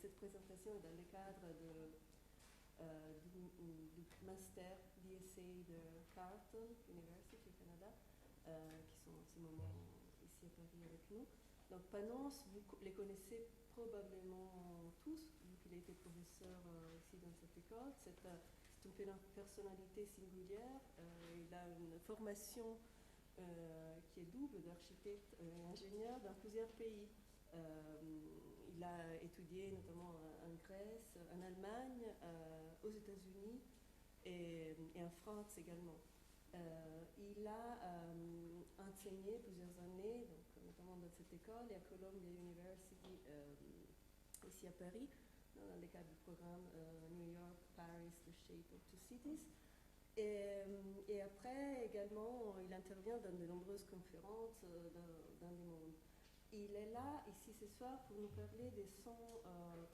cette présentation est dans le cadre du master d'ISA de Carleton University au Canada, qui sont en ce moment ici à Paris avec nous. Donc Panos, vous les connaissez probablement tous, vu qu'il a été professeur ici dans cette école. C'est une personnalité singulière. Il a une formation qui est double d'architecte et ingénieur dans plusieurs pays. Il a étudié notamment en Grèce, en Allemagne, aux États-Unis et en France également. Il a enseigné plusieurs années, donc, notamment dans cette école et à Columbia University ici à Paris, dans le cadre du programme New York, Paris, The Shape of Two Cities. Et après également, il intervient dans de nombreuses conférences dans le monde. Il est là, ici ce soir, pour nous parler de son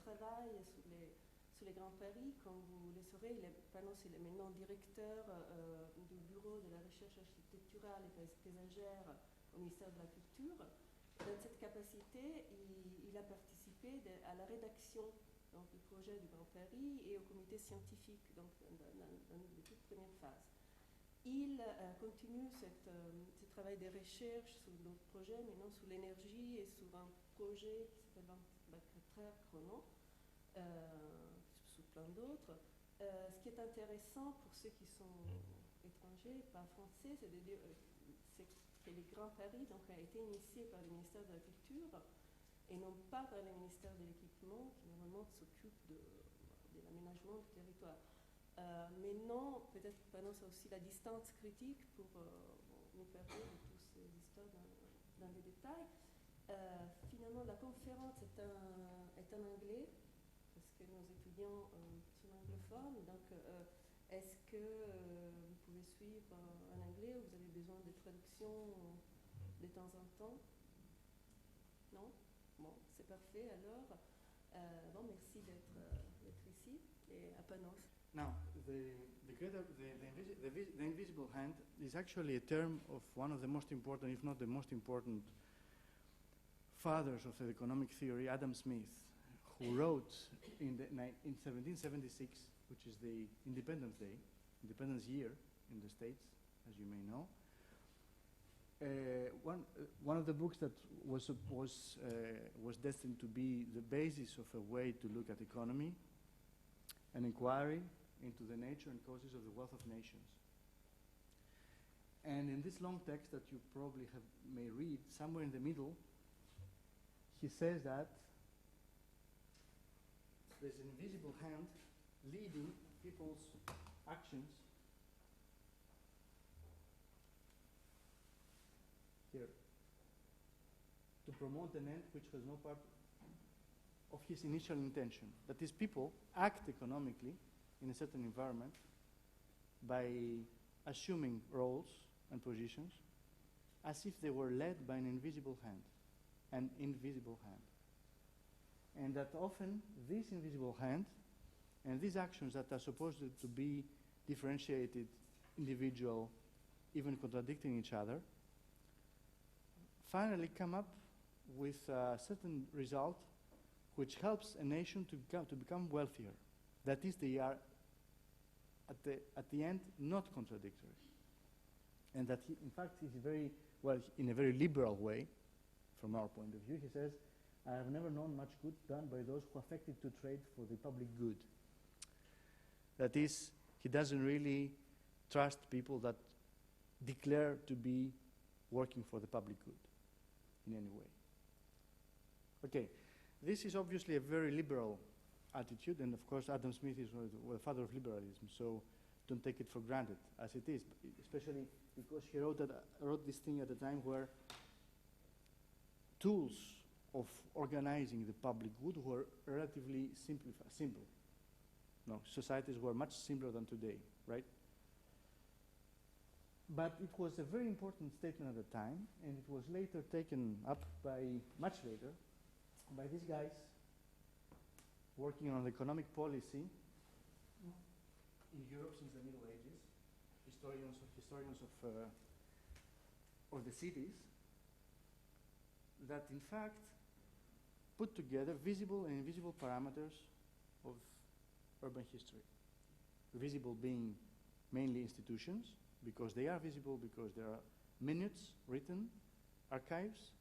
travail sur les Grands Paris. Comme vous le saurez, Panos il est maintenant directeur du Bureau de la recherche architecturale et paysagère au ministère de la Culture. Dans cette capacité, il a participé à la rédaction donc, du projet du Grand Paris et au comité scientifique, donc dans les toutes premières phases. Il continue ce travail de recherche sur d'autres projets, maintenant sur l'énergie et sur un projet qui s'appelle 24 heures chrono, sur plein d'autres. Ce qui est intéressant pour ceux qui sont étrangers, pas français, c'est que le Grand Paris donc, a été initié par le ministère de la Culture et non pas par le ministère de l'Équipement qui normalement s'occupe de l'aménagement du territoire. Mais non, peut-être Panos a aussi la distance critique pour nous parler de toutes ces histoires dans les détails. Finalement, la conférence est en anglais, parce que nos étudiants sont anglophones. Donc, est-ce que vous pouvez suivre en anglais ou vous avez besoin de traduction de temps en temps? Non? Bon, c'est parfait alors. Bon, merci d'être ici et à Panos. Now, the invisible hand is actually a term of one of the most important, if not the most important, fathers of the economic theory, Adam Smith, who wrote in 1776, which is the Independence Day, Independence year in the States, as you may know. One of the books that was destined to be the basis of a way to look at economy, an inquiry into the nature and causes of the wealth of nations. And in this long text that you probably may read, somewhere in the middle, he says that there's an invisible hand leading people's actions here to promote an end which was no part of his initial intention. That is, people act economically in a certain environment by assuming roles and positions as if they were led by an invisible hand, an invisible hand. And that often this invisible hand and these actions that are supposed to be differentiated, individual, even contradicting each other, finally come up with a certain result which helps a nation to become wealthier. That is, they are at the end not contradictory. And that he, in fact, is very, well, in a very liberal way, from our point of view, he says, I have never known much good done by those who affected to trade for the public good. That is, he doesn't really trust people that declare to be working for the public good in any way. Okay, this is obviously a very liberal attitude, and of course Adam Smith is the father of liberalism, so don't take it for granted as it is, especially because he wrote this thing at a time where tools of organizing the public good were relatively simple. No, societies were much simpler than today, right? But it was a very important statement at the time, and it was later taken up by, much later, by these guys working on economic policy in Europe since the Middle Ages, historians of the cities, that in fact put together visible and invisible parameters of urban history. Visible being mainly institutions, because they are visible, because there are minutes written, archives,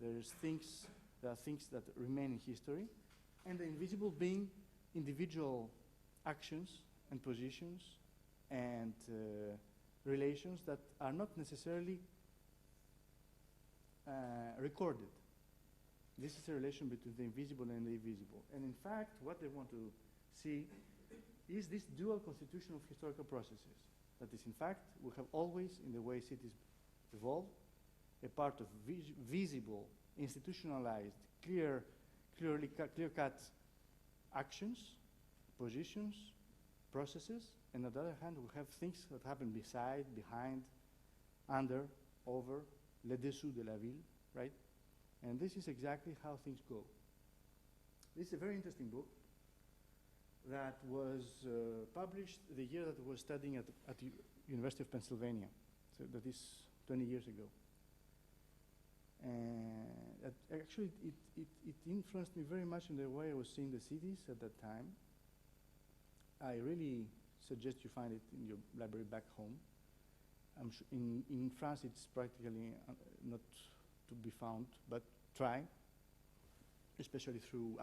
there are things that remain in history, and the invisible being individual actions and positions and relations that are not necessarily recorded. This is a relation between the invisible and the invisible. And in fact, what they want to see is this dual constitution of historical processes. That is, in fact, we have always, in the way cities evolve, a part of visible, institutionalized, clear-cut actions, positions, processes, and on the other hand, we have things that happen beside, behind, under, over, le dessous de la ville, right? And this is exactly how things go. This is a very interesting book that was published the year that I was studying at the University of Pennsylvania. So that is 20 years ago. And actually, it influenced me very much in the way I was seeing the cities at that time. I really suggest you find it in your library back home. In France, it's practically not to be found, but try, especially through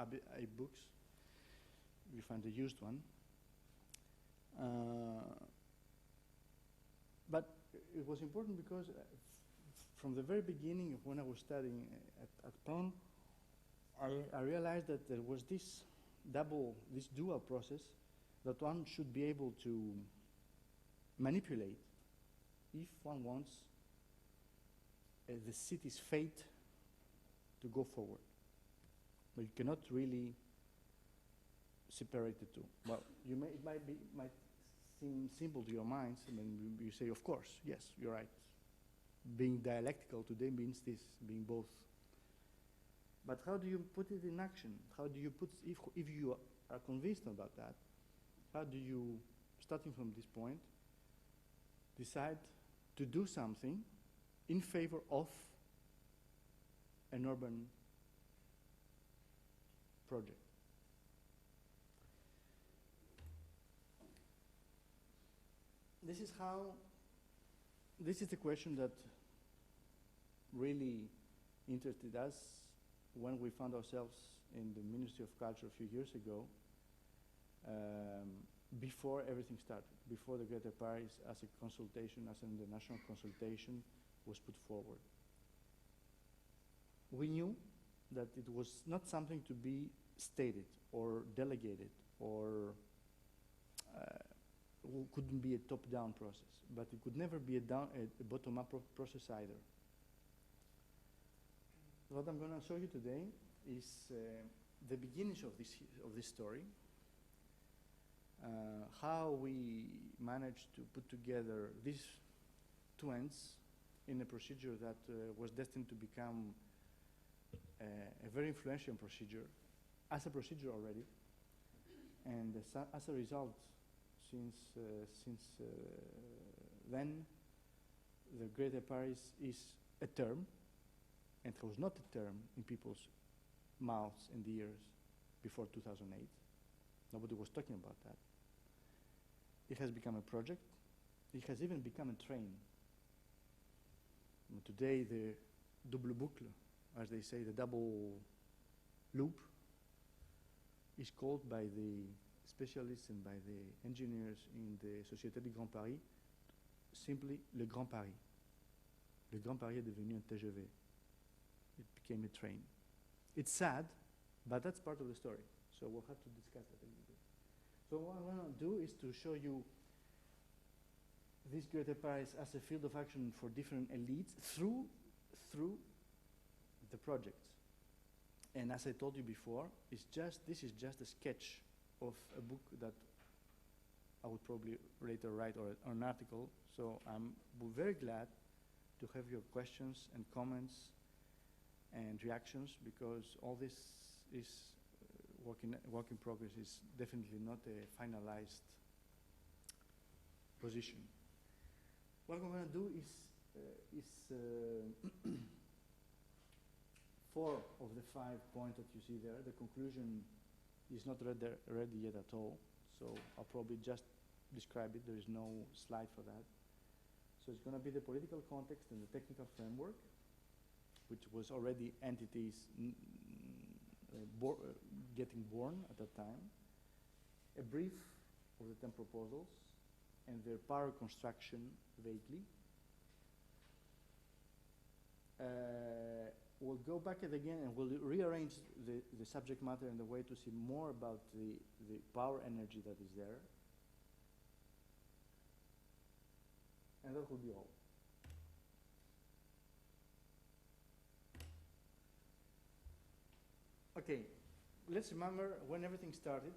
books. You find a used one. But it was important because from the very beginning of when I was studying at Penn, I realized that there was this dual process that one should be able to manipulate if one wants the city's fate to go forward. But you cannot really separate the two. Well, it might seem simple to your minds, and then you say, of course, yes, you're right. Being dialectical today means this, being both. But how do you put it in action? How do you put, if you are convinced about that, how do you, starting from this point, decide to do something in favor of an urban project? This is the question that really interested us when we found ourselves in the Ministry of Culture a few years ago, before everything started, before the Greater Paris as a consultation, as an international consultation was put forward. We knew that it was not something to be stated or delegated or couldn't be a top-down process, but it could never be a bottom-up process either. What I'm going to show you today is the beginnings of this story, how we managed to put together these two ends in a procedure that was destined to become a very influential procedure, as a procedure already, and as a result, since then, the Greater Paris is a term, and it was not a term in people's mouths and ears before 2008. Nobody was talking about that. It has become a project. It has even become a train. And today, the double boucle, as they say, the double loop, is called by the specialists and by the engineers in the Société du Grand Paris simply Le Grand Paris. Le Grand Paris est devenu un TGV. It became a train. It's sad, but that's part of the story. So we'll have to discuss that a little bit. So what I want to do is to show you this Greater Paris as a field of action for different elites through the projects. And as I told you before, this is just a sketch of a book that I would probably later write, or an article. So I'm very glad to have your questions and comments and reactions, because all this is work in progress, is definitely not a finalized position. What I'm going to do is 4 of the 5 points that you see there. The conclusion is not ready yet at all, so I'll probably just describe it. There is no slide for that. So it's going to be the political context and the technical framework, which was already entities getting born at that time, a brief of the 10 proposals, and their power construction vaguely. We'll go back at again and we'll rearrange the subject matter in the way to see more about the power energy that is there. And that will be all. Okay, let's remember when everything started.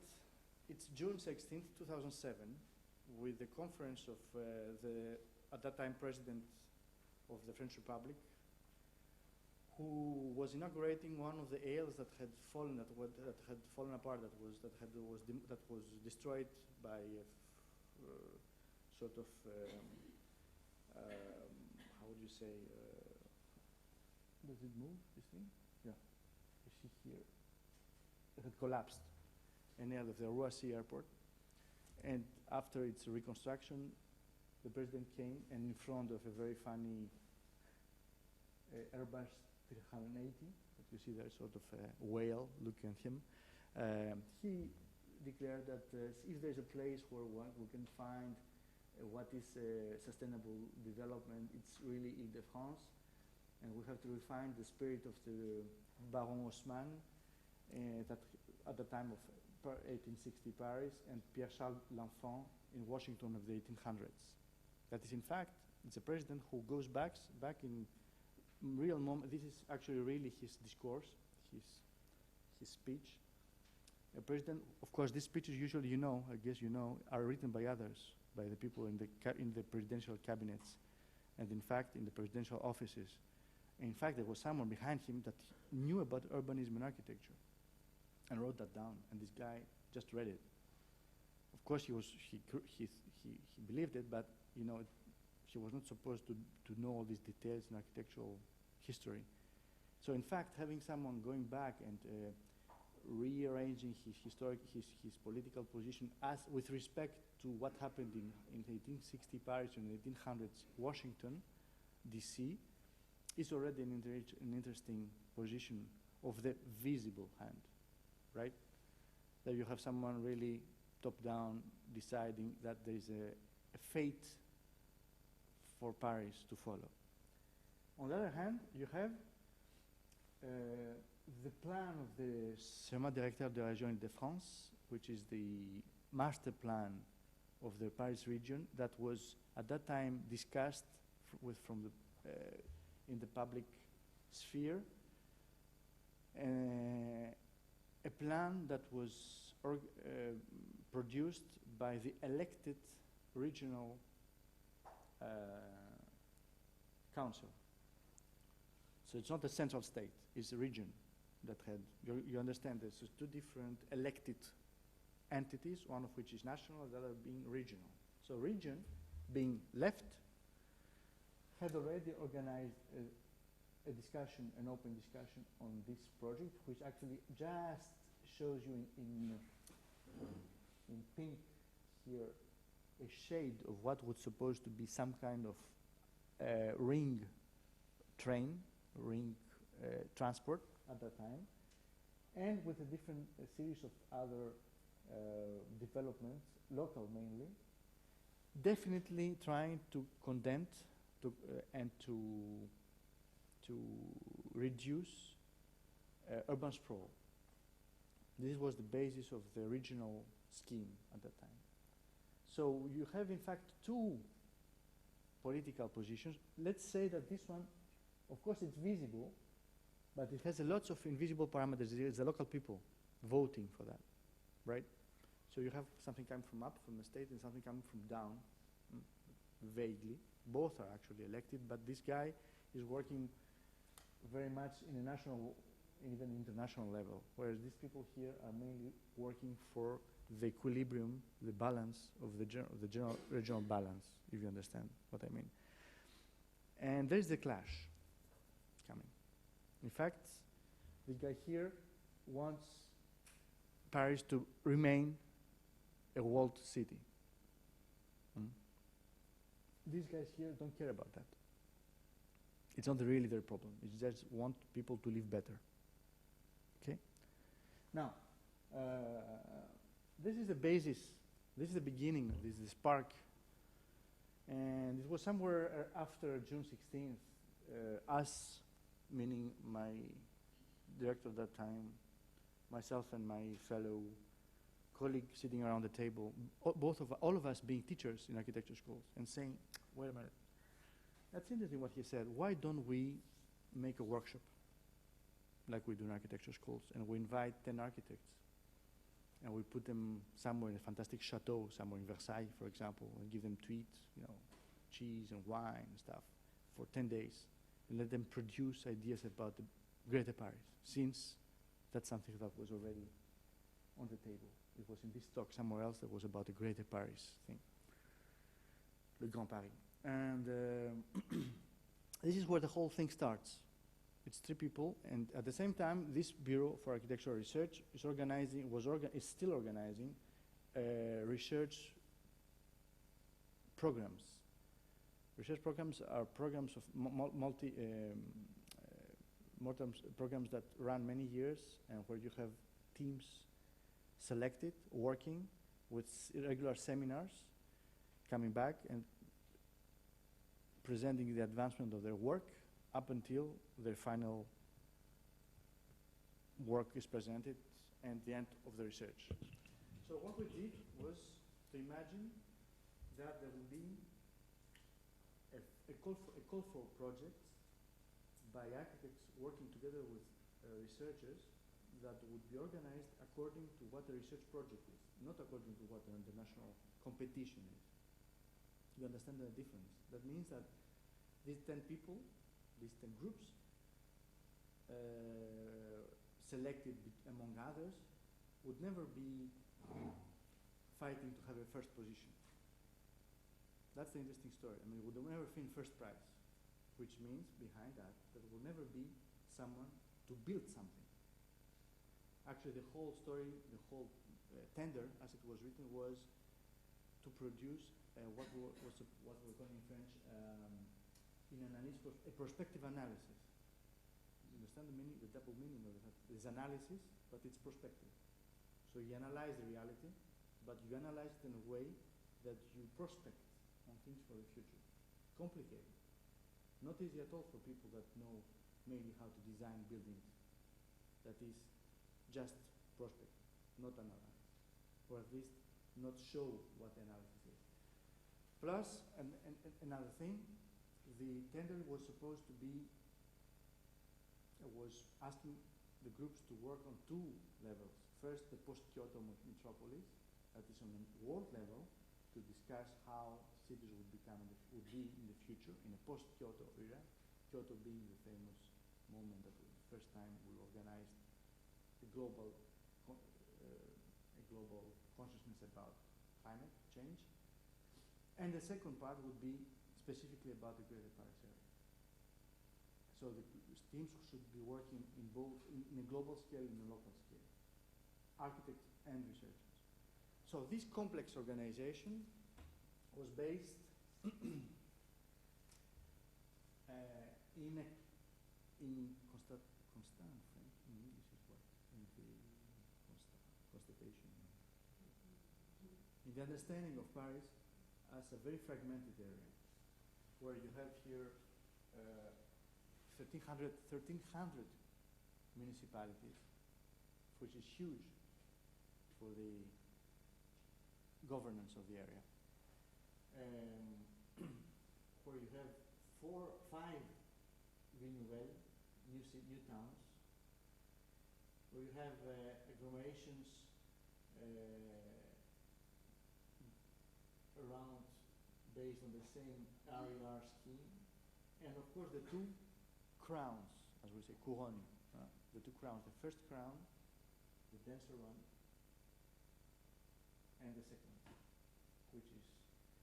It's June 16th, 2007, with the conference of the, at that time, President of the French Republic, who was inaugurating one of the ales that had fallen apart, that was destroyed by sort of how would you say? Does it move? This thing? Yeah, you see here. It had collapsed in the Roissy airport, and after its reconstruction, the president came and in front of a very funny Airbus 380 that you see there, sort of a whale looking at him. He declared that if there's a place where we can find what is sustainable development, it's really Ile-de-France, and we have to refine the spirit of the Baron Haussmann, that at the time of 1860 Paris, and Pierre-Charles L'Enfant in Washington of the 1800s. That is, in fact, it's a president who goes back in real moment. This is actually really his discourse, his speech. A president, of course, these speeches usually, you know, I guess you know, are written by others, by the people in the presidential cabinets, and in fact, in the presidential offices. In fact, there was someone behind him that knew about urbanism and architecture, and wrote that down. And this guy just read it. Of course, he believed it, but you know, he was not supposed to know all these details in architectural history. So, in fact, having someone going back and rearranging his political position as with respect to what happened in 1860 Paris and 1800s Washington, D.C., is already an interesting position of the visible hand, right? That you have someone really top-down deciding that there is a fate for Paris to follow. On the other hand, you have the plan of the Schéma Directeur de Région Île-de-France, which is the master plan of the Paris region that was at that time discussed in the public sphere. A plan that was produced by the elected regional council. So it's not a central state, it's a region that had, you understand, there's two different elected entities, one of which is national, the other being regional. So region, being left, had already organized a discussion, an open discussion on this project, which actually just shows you in pink here a shade of what was supposed to be some kind of ring train, ring transport at that time, and with a different series of other developments, local mainly, definitely trying to condense and to reduce urban sprawl. This was the basis of the regional scheme at that time. So you have, in fact, two political positions. Let's say that this one, of course, it's visible, but it has lots of invisible parameters. It's the local people voting for that, right? So you have something coming from up, from the state, and something coming from down, vaguely. Both are actually elected, but this guy is working very much in a national, even international level, whereas these people here are mainly working for the equilibrium, the balance of the general regional balance, if you understand what I mean. And there's the clash coming. In fact, This guy here wants Paris to remain a walled city. These guys here don't care about that. It's not really their problem. They just want people to live better. Okay? Now, this is the basis. This is the beginning. This is the spark. And it was somewhere after June 16th, us, meaning my director at that time, myself and my fellow colleague sitting around the table, all of us being teachers in architecture schools, and saying, wait a minute, that's interesting what he said. Why don't we make a workshop like we do in architecture schools, and we invite 10 architects, and we put them somewhere in a fantastic chateau, somewhere in Versailles, for example, and give them to eat, cheese and wine and stuff for 10 days, and let them produce ideas about the Greater Paris, since that's something that was already on the table. It was in this talk somewhere else that was about the Greater Paris thing, Le Grand Paris. And this is where the whole thing starts. It's 3 people, and at the same time, this Bureau for Architectural Research is is still organizing research programs. Research programs are programs of programs that run many years, and where you have teams selected, working with regular seminars, coming back and presenting the advancement of their work up until their final work is presented and the end of the research. So what we did was to imagine that there would be a call for projects by architects working together with researchers that would be organized according to what the research project is, not according to what the international competition is. You understand the difference? That means that these 10 people, these 10 groups, selected among others, would never be fighting to have a first position. That's the interesting story. I mean, we would never win first prize, which means behind that, there will never be someone to build something. Actually, the whole story, the whole tender, as it was written, was to produce what we're calling in French a prospective analysis. You understand the meaning, the double meaning of that? It's analysis, but it's prospective. So you analyze the reality, but you analyze it in a way that you prospect on things for the future. Complicated. Not easy at all for people that know mainly how to design buildings. That is just prospect, not analyze, or at least not show what the analysis is. Plus, another thing, the tender was supposed to be, was asking the groups to work on 2 levels. First, the post-Kyoto metropolis, that is on a world level, to discuss how cities would be in the future, in a post-Kyoto era, Kyoto being the famous moment that was the first time we organized a global consciousness about climate change. And the second part would be specifically about the Greater Paris area. So the teams should be working in both, in a global scale and a local scale, architects and researchers. So this complex organization was based in Constant, French, in English is what? In the constatation. In the understanding of Paris as a very fragmented area, where you have here 1,300 municipalities, which is huge for the governance of the area. Where you have 4, 5 new towns, where you have agglomerations around based on the same RER scheme, and of course the 2 crowns, as we say, couronne, the 2 crowns, the first crown, the denser one, and the second, which is,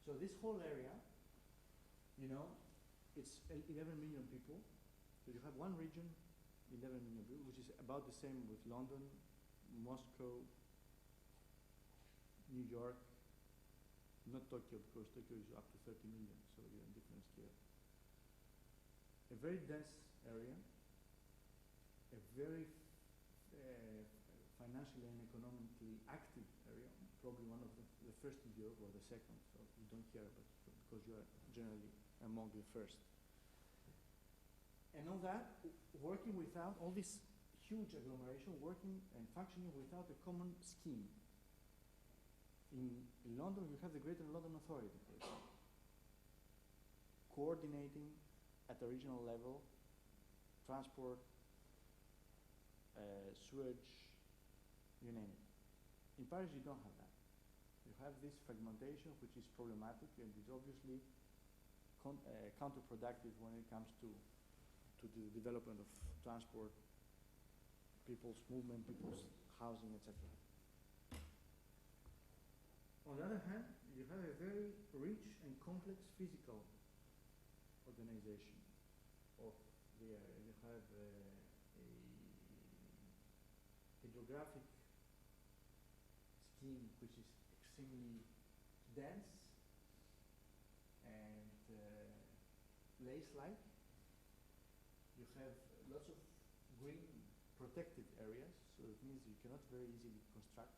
so this whole area, it's 11 million people, so you have one region 11 million people, which is about the same with London, Moscow, New York, not Tokyo, because Tokyo is up to 30 million, so you're in different scale. A very dense area, a very financially and economically active area, probably one of the first in Europe or the second, so we don't care about it because you are generally among the first. And all that, working without all this huge agglomeration, working and functioning without a common scheme. In London, you have the Greater London Authority, for example, coordinating at the regional level transport, sewage, you name it. In Paris, you don't have that. You have this fragmentation, which is problematic and is obviously counterproductive when it comes to the development of transport, people's movement, people's housing, etc. On the other hand, you have a very rich and complex physical organization of the area. You have a hydrographic scheme which is extremely dense and lace-like. You have lots of green protected areas, so it means you cannot very easily construct.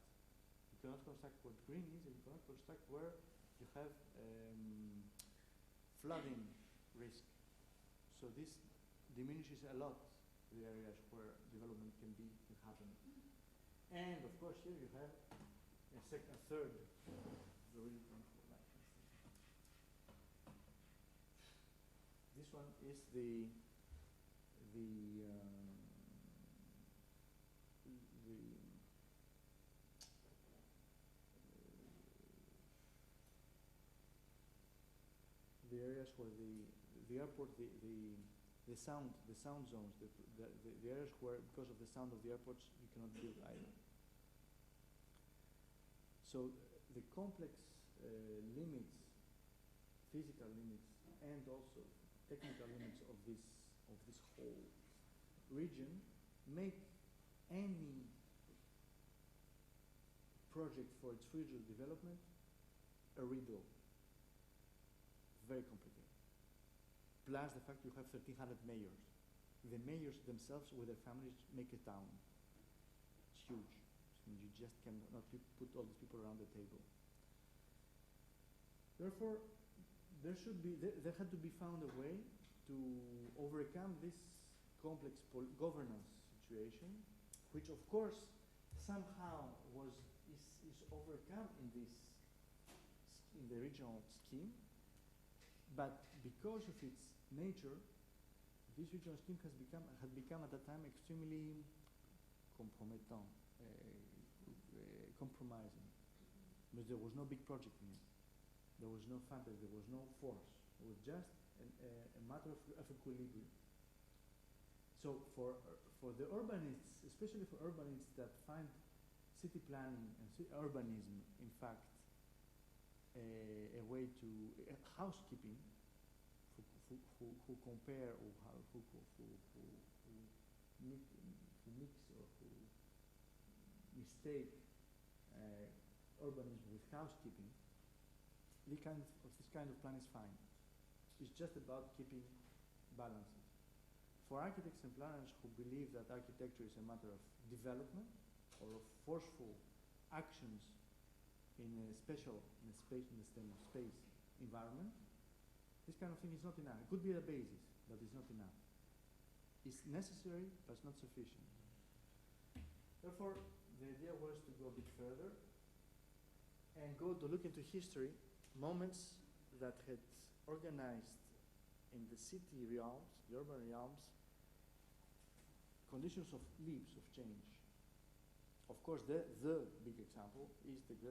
You cannot construct what green is, and you cannot construct where you have flooding risk. So this diminishes a lot the areas where development can happen. And of course here you have a third very wonderful life. This one is the areas where the airport, the sound zones, the areas where, because of the sound of the airports, you cannot build either. So the complex limits, physical limits, and also technical limits of this whole region make any project for its future development a riddle. Very complicated. Plus the fact you have 1,300 mayors. The mayors themselves with their families make a town. It's huge. So you just cannot put all these people around the table. Therefore, there had to be found a way to overcome this complex governance situation, which of course somehow is overcome in the regional scheme. But because of its nature, this regional scheme had become at that time extremely compromettant, compromising. Because there was no big project in it. There was no funding, there was no force. It was just a matter of equilibrium. So for the urbanists, especially for urbanists that find city planning and urbanism, in fact, a way to housekeeping, who compare or who mix or who mistake urbanism with housekeeping, this kind of plan is fine. It's just about keeping balances. For architects and planners who believe that architecture is a matter of development or of forceful actions in a space environment, this kind of thing is not enough. It could be a basis, but it's not enough. It's necessary, but it's not sufficient. Therefore, the idea was to go a bit further and go to look into history, moments that had organized in the city realms, the urban realms, conditions of leaps of change. Of course, the big example is the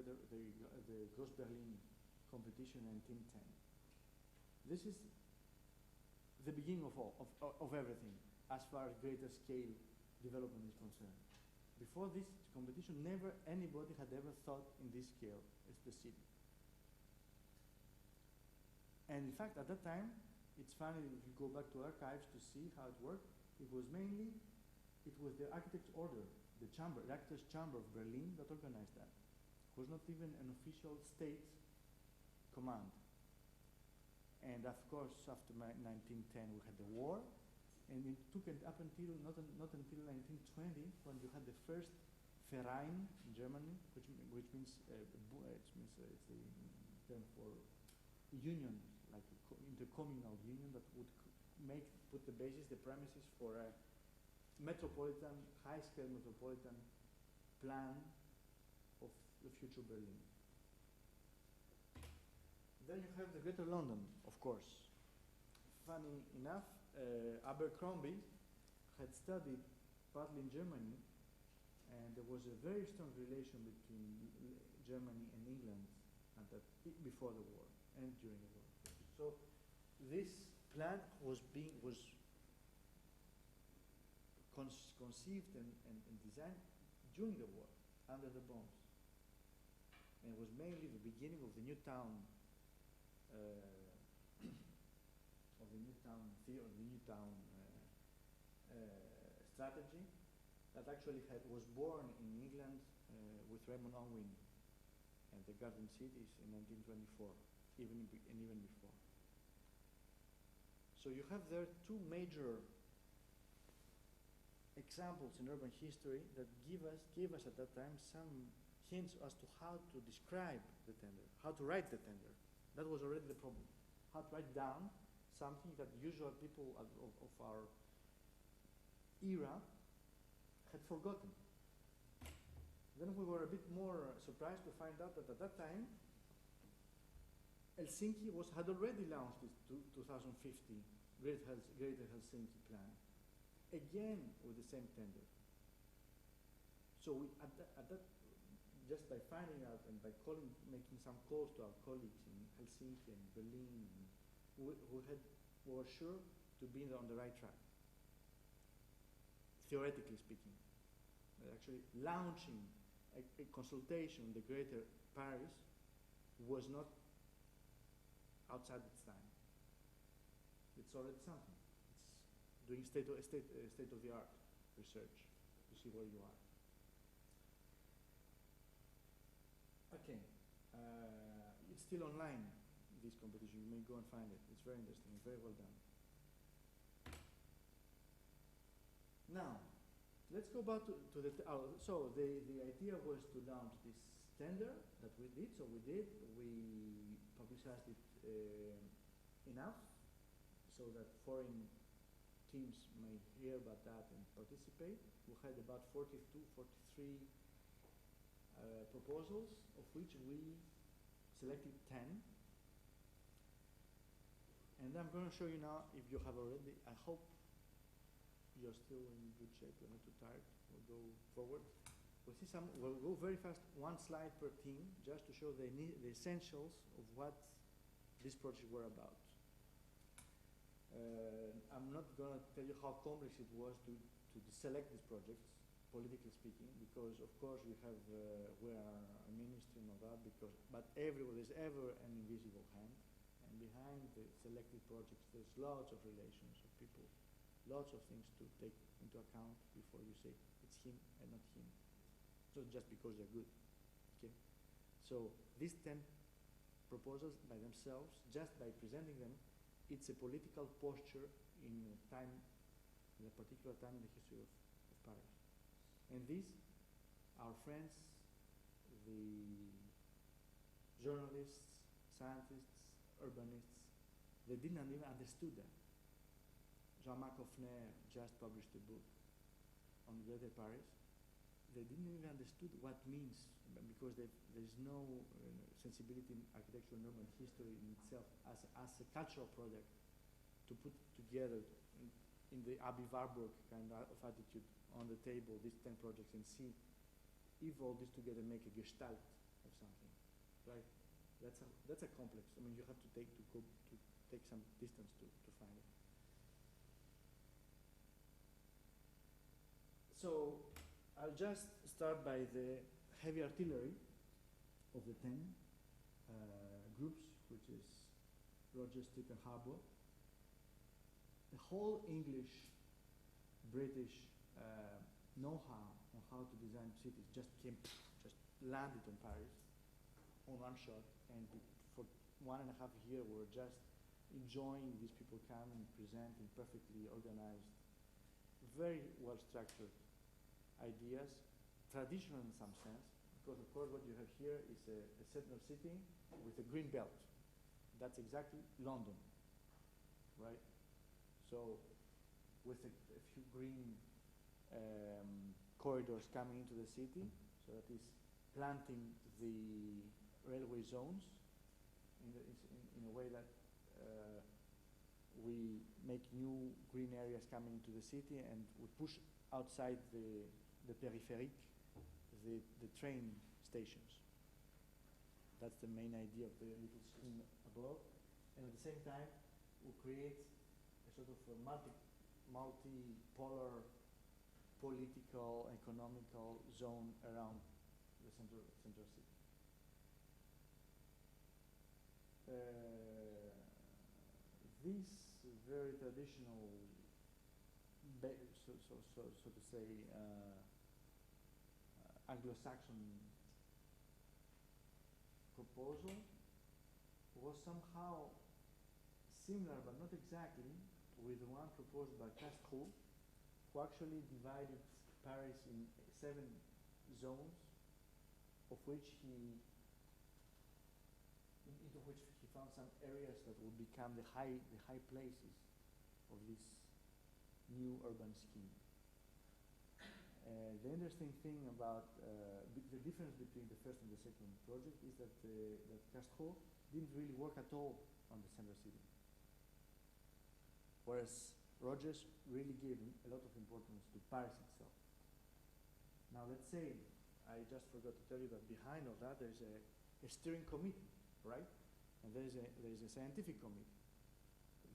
Gross Berlin competition in 1910. This is the beginning of everything as far as greater scale development is concerned. Before this competition, never anybody had ever thought in this scale as the city. And in fact, at that time, it's funny if you go back to archives to see how it worked. It was mainly it was the architect's order, the architect's chamber of Berlin that organized that. It was not even an official state command. And of course, after 1910, we had the war, and it took it up until not until 1920 when you had the first Verein in Germany, which means it's the term for union, like intercommunal union that would put the basis, the premises for a metropolitan, high-scale metropolitan plan of the future Berlin. Then you have the Greater London, of course. Funny enough, Abercrombie had studied partly in Germany, and there was a very strong relation between Germany and England before the war and during the war. So this plan was conceived and designed during the war, under the bombs. And it was mainly the beginning of the new town strategy that actually was born in England with Raymond Unwin and the Garden Cities in 1924, even before. So you have there two major examples in urban history that gave us at that time some hints as to how to describe the tender, how to write the tender. That was already the problem. How to write down something that usual people of our era had forgotten. Then we were a bit more surprised to find out that at that time, Helsinki had already launched its 2050 Greater Helsinki Plan, again with the same tender. So just by finding out and by making some calls to our colleagues in Helsinki and Berlin, we were sure to be on the right track, theoretically speaking. Actually, launching a consultation in the Greater Paris was not outside its time. It's already something. It's doing state-of-the-art research to see where you are. Okay, it's still online, this competition. You may go and find it. It's very interesting, very well done. Now, let's go back to the idea was to launch this tender that we did. So we did. We publicized it enough so that foreign teams may hear about that and participate. We had about 43 proposals, of which we selected 10. And I'm going to show you now, if you have already, I hope you're still in good shape, you're not too tired. We'll go forward. We'll go very fast, one slide per team, just to show the essentials of what this project were about. I'm not going to tell you how complex it was to select these projects, politically speaking, because of course we are a ministry and all that, but everywhere there's ever an invisible hand, and behind the selected projects there's lots of relations of people, lots of things to take into account before you say it's him and not him. So just because they're good, okay? So these 10 proposals by themselves, just by presenting them, it's a political posture in a particular time in the history of Paris. And these, our friends, the journalists, scientists, urbanists, they didn't even understood that. Jean-Marc Hoffner just published a book on Greater Paris. They didn't even understood what it means, because there's no sensibility in architecture and urban history in itself as a cultural project to put together in the Abbey Warburg kind of attitude on the table these 10 projects and see if all this together make a gestalt of something, right? That's a complex. I mean, you have to take some distance to find it. So I'll just start by the heavy artillery of the 10 groups, which is Roger, Street, and Harbour. The whole English, British know-how on how to design cities just landed on Paris on one shot, and for 1.5 years we were just enjoying these people come and present in perfectly organized, very well-structured ideas, traditional in some sense, because of course what you have here is a central city with a green belt. That's exactly London, right? So with a few green corridors coming into the city, so that is planting the railway zones in a way that we make new green areas coming into the city, and we push outside the peripherique, the train stations. That's the main idea of the little screen above. And at the same time, we create a sort of a multi-polar political, economical zone around the central city. This very traditional, so to say, Anglo-Saxon proposal was somehow similar, but not exactly, with the one proposed by Castro, who actually divided Paris in 7 zones, into which he found some areas that would become the high places of this new urban scheme. The interesting thing about the difference between the first and the second project is that Castro didn't really work at all on the central city, whereas Rogers really gave a lot of importance to Paris itself. Now let's say, I just forgot to tell you that behind all that there's a steering committee, right? And there is a scientific committee.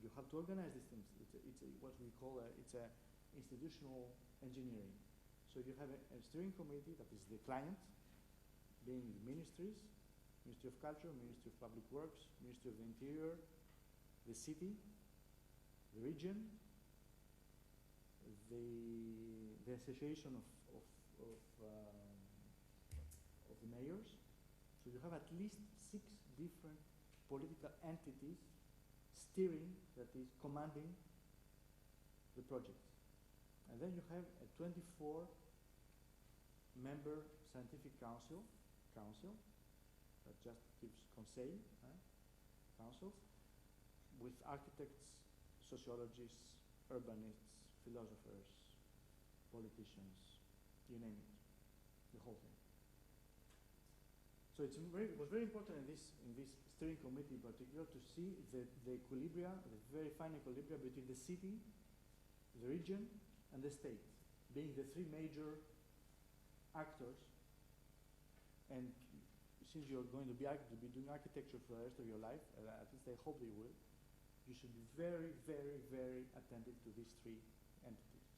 You have to organize these things. It's what we call institutional engineering. So you have a steering committee that is the client, being the ministries, Ministry of Culture, Ministry of Public Works, Ministry of the Interior, the city, the region, the association of the mayors. So you have at least 6 different political entities steering, that is commanding the project. And then you have a 24-member scientific council that just gives councils, with architects, sociologists, urbanists, philosophers, politicians, you name it, the whole thing. So it was very important in this steering committee in particular to see the equilibria, the very fine equilibria between the city, the region, and the state, being the 3 major actors. And since you're going to be doing architecture for the rest of your life, at least I hope you will, you should be very, very, very attentive to these 3 entities,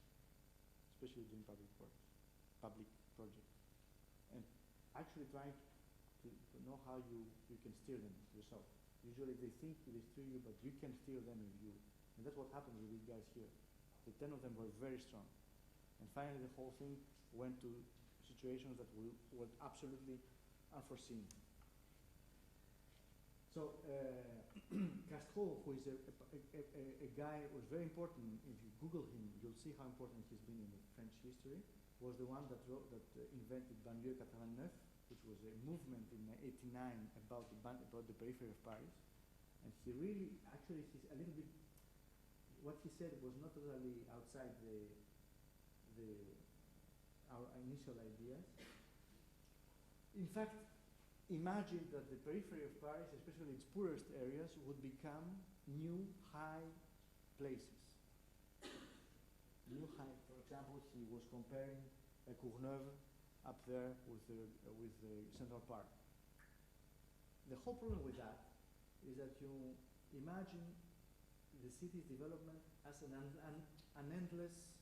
especially doing public works, public projects, and actually trying to know how you can steer them yourself. Usually they think they steer you, but you can steer them in you. And that's what happened with these guys here. The 10 of them were very strong. And finally the whole thing went to situations that were absolutely unforeseen. So Castro, who is a guy who was very important, if you Google him, you'll see how important he's been in the French history, was the one that invented Banlieue 89, which was a movement in '89 about the periphery of Paris. And he really, actually, he's a little bit, what he said was not totally outside our initial ideas. In fact, imagine that the periphery of Paris, especially its poorest areas, would become new high places. New high, for example, he was comparing Courneuve up there with the Central Park. The whole problem with that is that you imagine the city's development as an endless